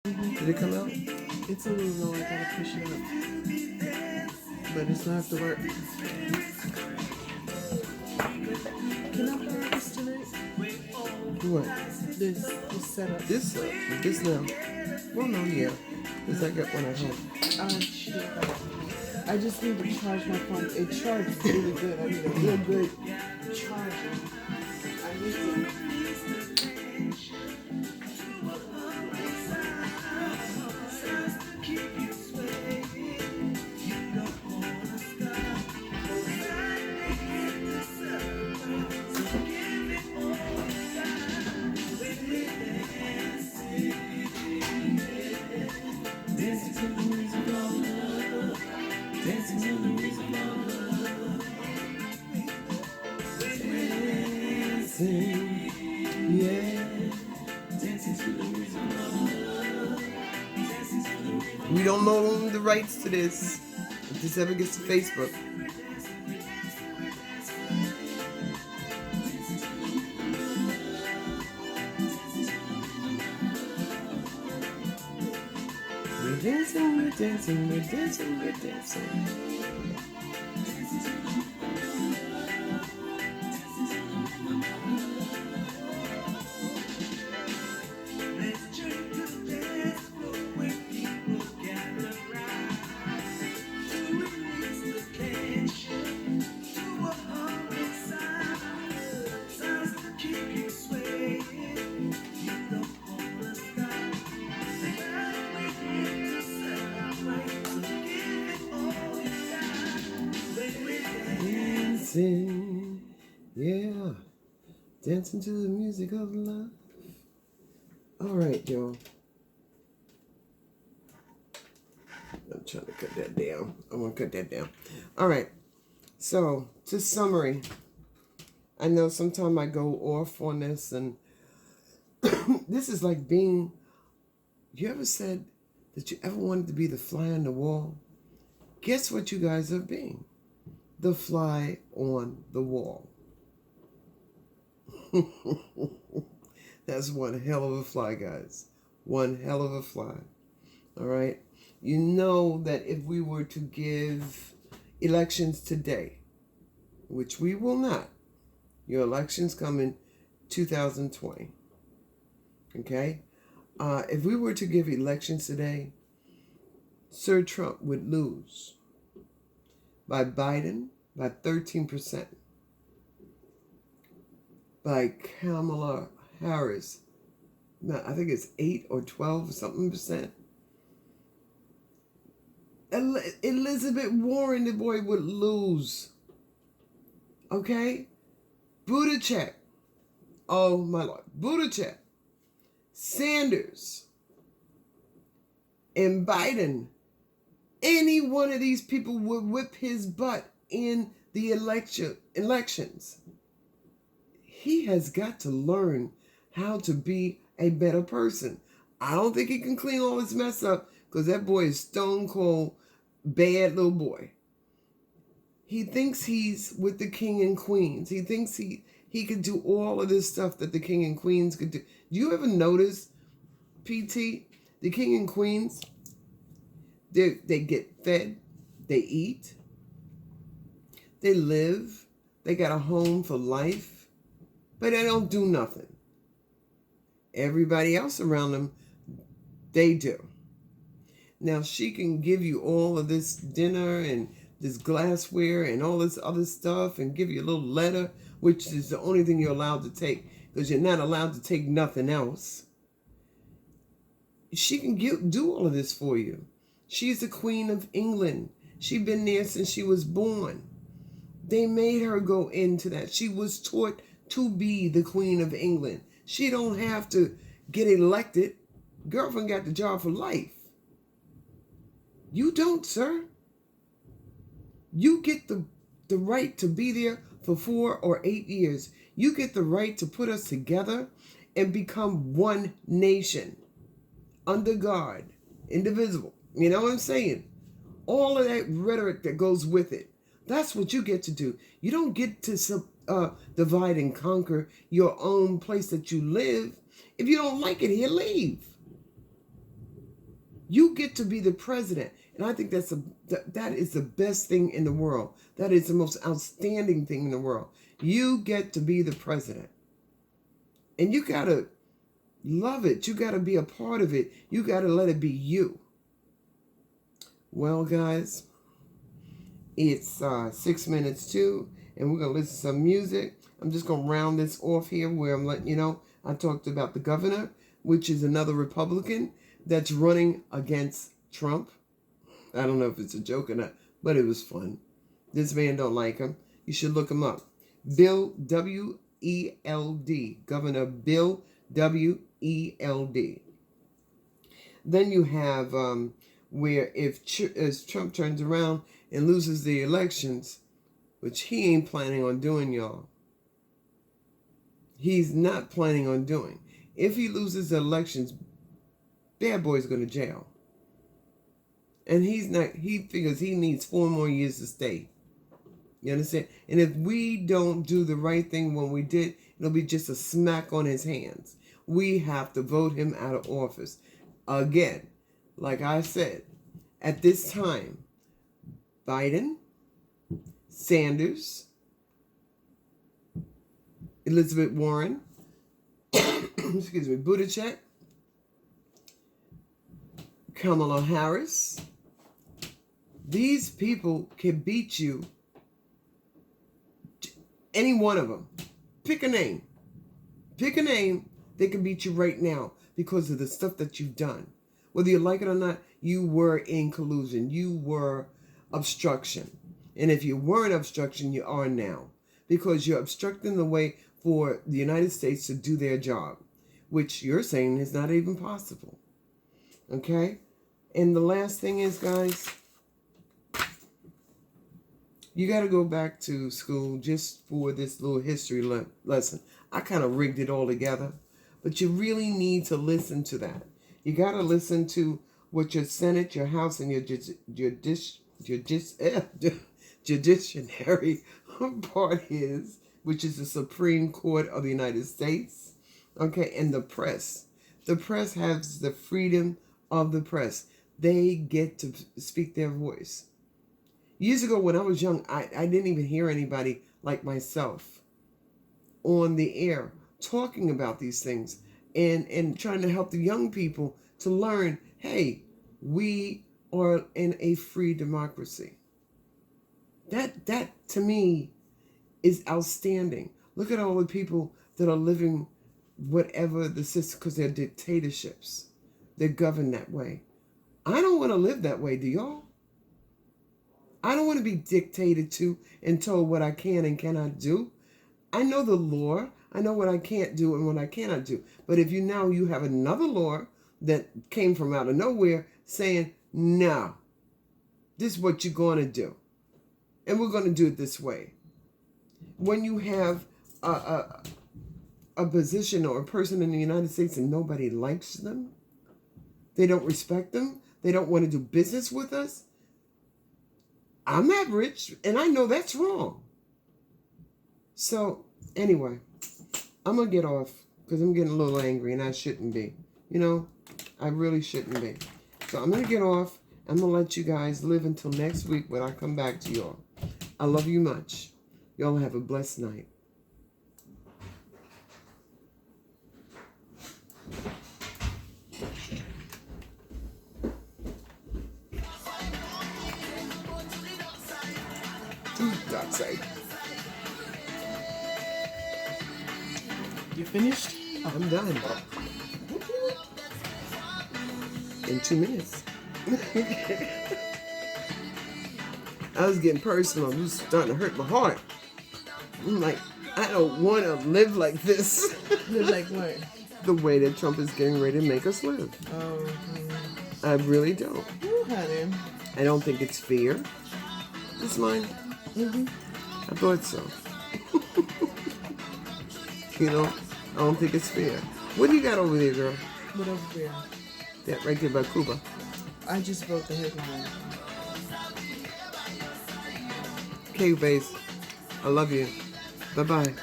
Did it come out? It's a little low. I gotta push it up, but it's not have to work. Can I borrow this tonight? What? This setup. This now. Well, no, yeah. Because I got one at home. She didn't buy it for me. I just need to charge my phone. It charges really good. I need a real good charger. I need to. We don't know the rights to this. If this ever gets to Facebook. We're dancing, we're dancing, we're dancing, we're dancing. Dancing, yeah, dancing to the music of love. All right, y'all. I'm trying to cut that down. I want to cut that down. All right. So, to summary, I know sometimes I go off on this, and this is like being. You ever said that you ever wanted to be the fly on the wall? Guess what you guys are being? The fly on the wall. That's one hell of a fly, guys. One hell of a fly. All right. You know that if we were to give elections today, which we will not, your elections come in 2020. Okay. If we were to give elections today, Sir Trump would lose by Biden by 13%, by Kamala Harris, I think it's 8 or 12 or something percent. Elizabeth Warren, the boy, would lose. Okay? Buttigieg. Oh, my Lord. Buttigieg. Sanders. And Biden. Any one of these people would whip his butt in the elections. He has got to learn how to be a better person. I don't think he can clean all his mess up because that boy is stone cold bad little boy. He thinks he's with the king and queens. He thinks he could do all of this stuff that the king and queens could do. Do you ever notice, PT, the king and queens, they get fed, they eat, they live, they got a home for life, but they don't do nothing. Everybody else around them, they do. Now, she can give you all of this dinner and this glassware and all this other stuff and give you a little letter, which is the only thing you're allowed to take because you're not allowed to take nothing else. She can do all of this for you. She's the Queen of England. She's been there since she was born. They made her go into that. She was taught to be the Queen of England. She don't have to get elected. Girlfriend got the job for life. You don't, sir. You get the right to be there for 4 or 8 years. You get the right to put us together and become one nation. Under God. Indivisible. You know what I'm saying? All of that rhetoric that goes with it. That's what you get to do. You don't get to divide and conquer your own place that you live. If you don't like it here, leave. You get to be the president. And I think that is the best thing in the world. That is the most outstanding thing in the world. You get to be the president. And you got to love it. You got to be a part of it. You got to let it be you. Well, guys, it's 6 minutes to, and we're going to listen to some music. I'm just going to round this off here where I'm letting you know I talked about the governor, which is another Republican that's running against Trump. I don't know if it's a joke or not, but it was fun. This man don't like him. You should look him up. Bill W-E-L-D. Governor Bill W-E-L-D. Then you have where if Trump turns around and loses the elections, which he ain't planning on doing, y'all. He's not planning on doing. If he loses the elections, bad boy's going to jail. And he figures he needs 4 more years to stay. You understand? And if we don't do the right thing when we did, it'll be just a smack on his hands. We have to vote him out of office. Again, like I said, at this time, Biden, Sanders, Elizabeth Warren, excuse me, Buttigieg, Kamala Harris, these people can beat you, any one of them. Pick a name. Pick a name, they can beat you right now because of the stuff that you've done. Whether you like it or not, you were in collusion. You were obstruction. And if you weren't obstruction, you are now. Because you're obstructing the way for the United States to do their job, which you're saying is not even possible. Okay? And the last thing is, guys, you got to go back to school just for this little history lesson. I kind of rigged it all together, but you really need to listen to that. You got to listen to what your Senate, your House, and your judiciary part is, which is the Supreme Court of the United States. Okay, and the press. The press has the freedom of the press. They get to speak their voice. Years ago, when I was young, I didn't even hear anybody like myself on the air talking about these things and trying to help the young people to learn, hey, we are in a free democracy. That to me is outstanding. Look at all the people that are living whatever the system, because they're dictatorships. They're governed that way. I don't want to live that way, do y'all? I don't want to be dictated to and told what I can and cannot do. I know the law. I know what I can't do and what I cannot do. But if you have another law that came from out of nowhere saying, no, this is what you're going to do. And we're going to do it this way. When you have a position or a person in the United States and nobody likes them, they don't respect them, they don't want to do business with us, I'm not rich, and I know that's wrong. So, anyway, I'm going to get off because I'm getting a little angry, and I shouldn't be. You know, I really shouldn't be. So, I'm going to get off. I'm going to let you guys live until next week when I come back to y'all. I love you much. Y'all have a blessed night. Dark side. You finished? I'm done. In 2 minutes. I was getting personal. It was starting to hurt my heart. I'm like, I don't want to live like this. Live like what? The way that Trump is getting ready to make us live. Oh, I really don't. you honey. I don't think it's fair. It's mine. Mm-hmm. I thought so. You know, I don't think it's fair. What do you got over there, girl? What over there? That right there by Cuba. I just wrote the headline. Okay, babes. I love you. Bye-bye.